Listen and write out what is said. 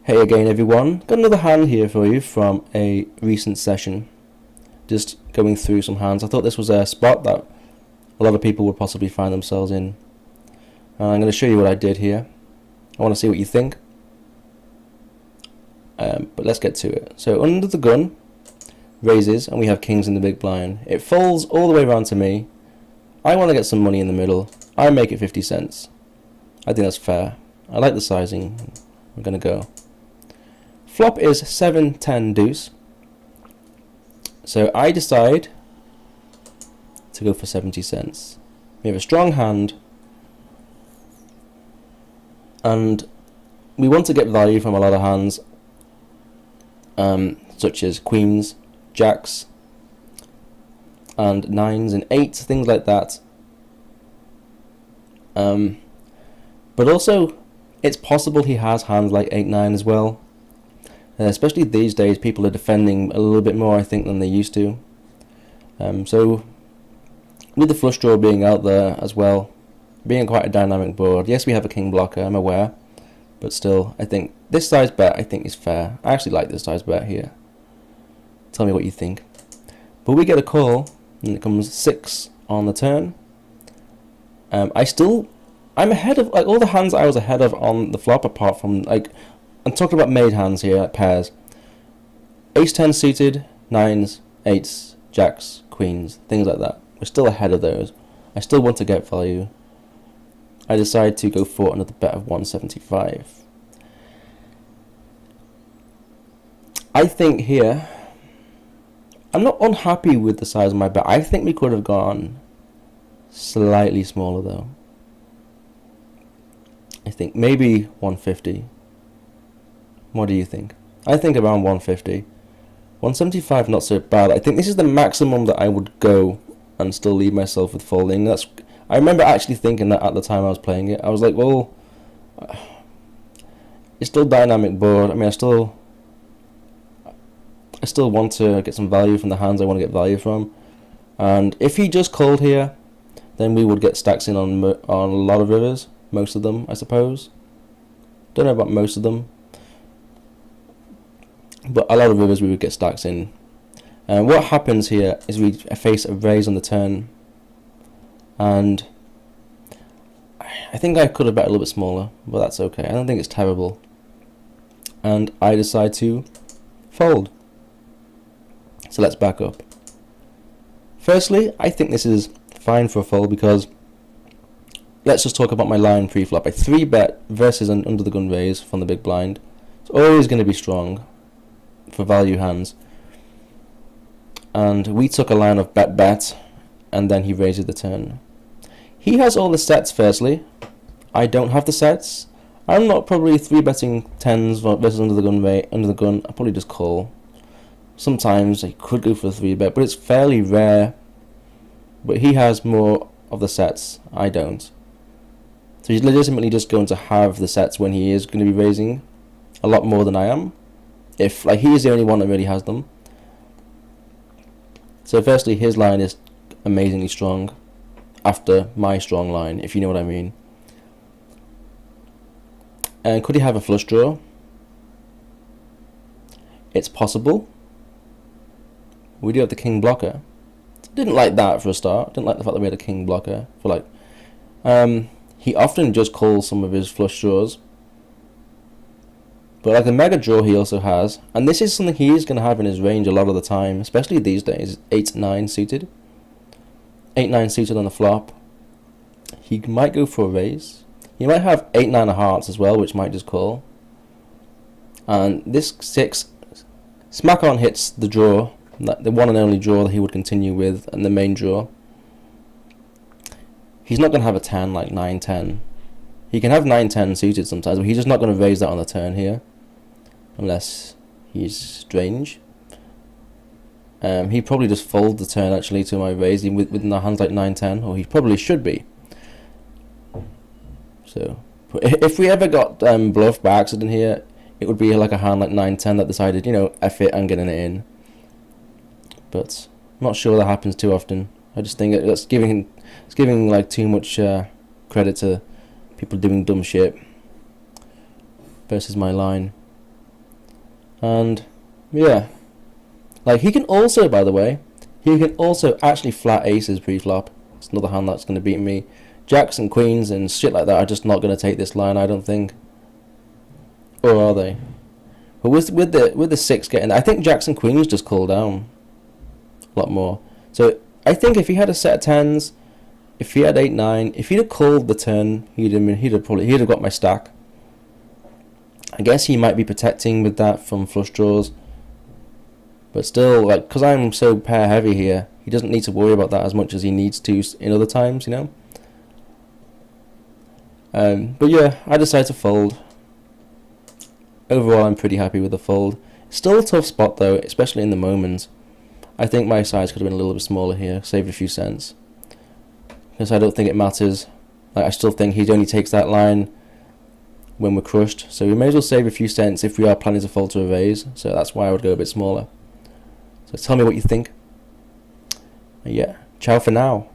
Hey again everyone, got another hand here for you from a recent session. Just going through some hands. I thought this was a spot that a lot of people would possibly find themselves in. And I'm going to show you what I did here. I want to see what you think. But let's get to it. So under the gun, raises, and we have kings in the big blind. It folds all the way around to me. I want to get some money in the middle. I make it 50 cents. I think that's fair. I like the sizing. I'm going to go. Flop is 7-10 deuce. So I decide to go for 70 cents. We have a strong hand, and we want to get value from a lot of hands, such as queens, jacks, and nines and eights, things like that. But also, it's possible he has hands like 8-9 as well. Especially these days, people are defending a little bit more, I think, than they used to. So, with the flush draw being out there as well, being quite a dynamic board. Yes, we have a king blocker, I'm aware, but still, I think this size bet, I think, is fair. I actually like this size bet here. Tell me what you think. But we get a call, and it comes 6 on the turn. I'm ahead of like all the hands I was ahead of on the flop, apart from like. I'm talking about made hands here, like pairs. Ace-10 suited, 9s, 8s, jacks, queens, things like that. We're still ahead of those. I still want to get value. I decide to go for another bet of 175. I think here, I'm not unhappy with the size of my bet. I think we could have gone slightly smaller though. I think maybe 150. What do you think? I think around 150. 175 not so bad. I think this is the maximum that I would go and still leave myself with folding. I remember actually thinking that at the time I was playing it. I was like, well, it's still dynamic board. I mean, I still want to get some value from the hands I want to get value from. And if he just called here, then we would get stacks in on a lot of rivers. Most of them, I suppose. Don't know about most of them. But a lot of rivers we would get stacks in. And what happens here is we face a raise on the turn. And I think I could have bet a little bit smaller, but that's okay. I don't think it's terrible. And I decide to fold. So let's back up. Firstly, I think this is fine for a fold because let's just talk about my line pre-flop. I 3-bet versus an under the gun raise from the big blind. It's always going to be strong for value hands, and we took a line of bet, and then he raises the turn. He has all the sets. Firstly, I don't have the sets. I'm not probably 3-betting 10s versus under the gun. I probably just call. Sometimes I could go for a 3-bet, but it's fairly rare. But he has more of the sets. I don't. So he's legitimately just going to have the sets when he is going to be raising a lot more than I am. If like he is the only one that really has them. So firstly, his line is amazingly strong after my strong line, if you know what I mean. And could he have a flush draw? It's possible. We do have the king blocker. Didn't like that for a start. Didn't like the fact that we had a king blocker for like. He often just calls some of his flush draws. But like the mega draw he also has, and this is something he is going to have in his range a lot of the time, especially these days, 8-9 suited. 8-9 suited on the flop. He might go for a raise. He might have 8-9 of hearts as well, which might just call. And this 6 smack on hits the draw, the one and only draw that he would continue with, and the main draw. He's not going to have a 10 like 9-10. He can have 9-10 suited sometimes, but he's just not going to raise that on the turn here. Unless he's strange. He probably just fold the turn actually to my raise with the hands like 9-10, or he probably should be. So if we ever got bluffed by accident here, it would be like a hand like 9-10 that decided, you know, F it, I'm getting it in. But I'm not sure that happens too often. I just think it's giving like too much credit to people doing dumb shit versus my line. And yeah, like he can also, by the way, he can also actually flat aces pre-flop. It's another hand that's going to beat me. Jacks and queens and shit like that are just not going to take this line, I don't think. Or are they? But with the six getting, I think jacks and queens just call down a lot more. So I think if he had a set of tens, if he had 8-9, if he'd have called the turn, he'd have got my stack. I guess he might be protecting with that from flush draws. But still, like, because I'm so pair heavy here, he doesn't need to worry about that as much as he needs to in other times, you know. But yeah, I decided to fold. Overall, I'm pretty happy with the fold. Still a tough spot though, especially in the moment. I think my size could have been a little bit smaller here, saved a few cents. Because I don't think it matters. Like, I still think he only takes that line when we're crushed. So we may as well save a few cents if we are planning to fold to a raise. So that's why I would go a bit smaller. So tell me what you think. Yeah, ciao for now.